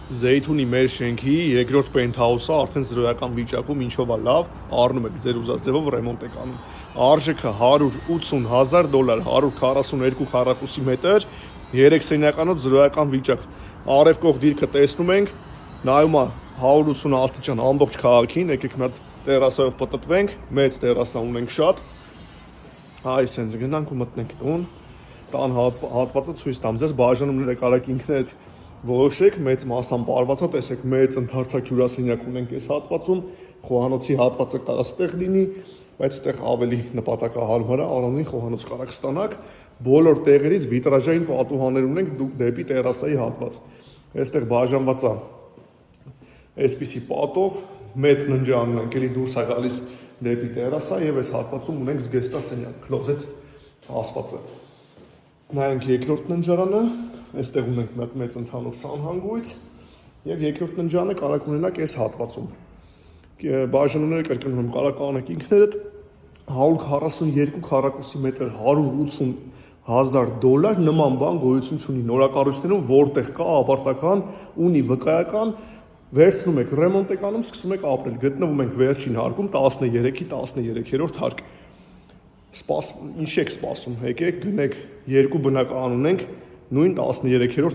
Զեյթունի մեր շենքի երկրորդ պենթհաուսը արդեն զրոյական վիճակում, ինչով է լավ, առնում եք ձեր ուզած ձևով ռեմոնտ եք անում։ Արժեքը $180,000, 142 քառակուսի մետր, 3 սենյականոց զրոյական վիճակ։ Արևկող դիրքը տեսնում ենք, նայում է 180 աստիճան ամբողջ քաղաքին, եկեք մի հատ տերասայով պտտվենք, մեծ տերասա ունենք շատ։ Այ սենց գնանք ու մտնենք տուն, տան հատվածը ցույց տամ ձեզ, բաժանումները կարաք ինքներդ որոշեք, մեծ մասամբ արված է, տեսեք, մեծ ընդարձակ հյուրասենյակ ունենք այս հատվածում, խոհանոցի հատվածը կարող ստեղ լինի, բայց ստեղ ավելի նպատակահարմար է, առանձին խոհանոց կարաք ստանաք, բոլոր տեղերից վիտրաժային պատուհաններ ունենք դուք դեպի տերասայի հատված։ Այստեղ բաժանված է այսպիսի պատով, մեծ ննջարան ունենք, էլի դուրս է գալիս դեպի տերասա եւ այս հատվածում ունենք զգեստասենյակ, քլոզետ ասվածը։ Նայենք երկրորդ ննջարանը, այստեղ ունենք մի հատ մեծ ընդհանուր սանհանգույց եւ երկրորդ ննջարանը կարաք ունենաք այս հատվածում։ Բաժանումները կրկնում եմ, կարաք անեք ինքներդ 142 քառակուսի մետր, $180,000 նման բան գոյություն չունի նորակառույցներում, որտեղ կա ավարտական, ունի վկայական, վերցնում եք ռեմոնտ եք անում, սկսում եք ապրել։ Գտնվում ենք վերջին հարկում 13-ի 13-րդ հարկ։ Ինչ եք սպասում, եկեք գնեք, երկու բնակարան ունենք, նույն 13-րդ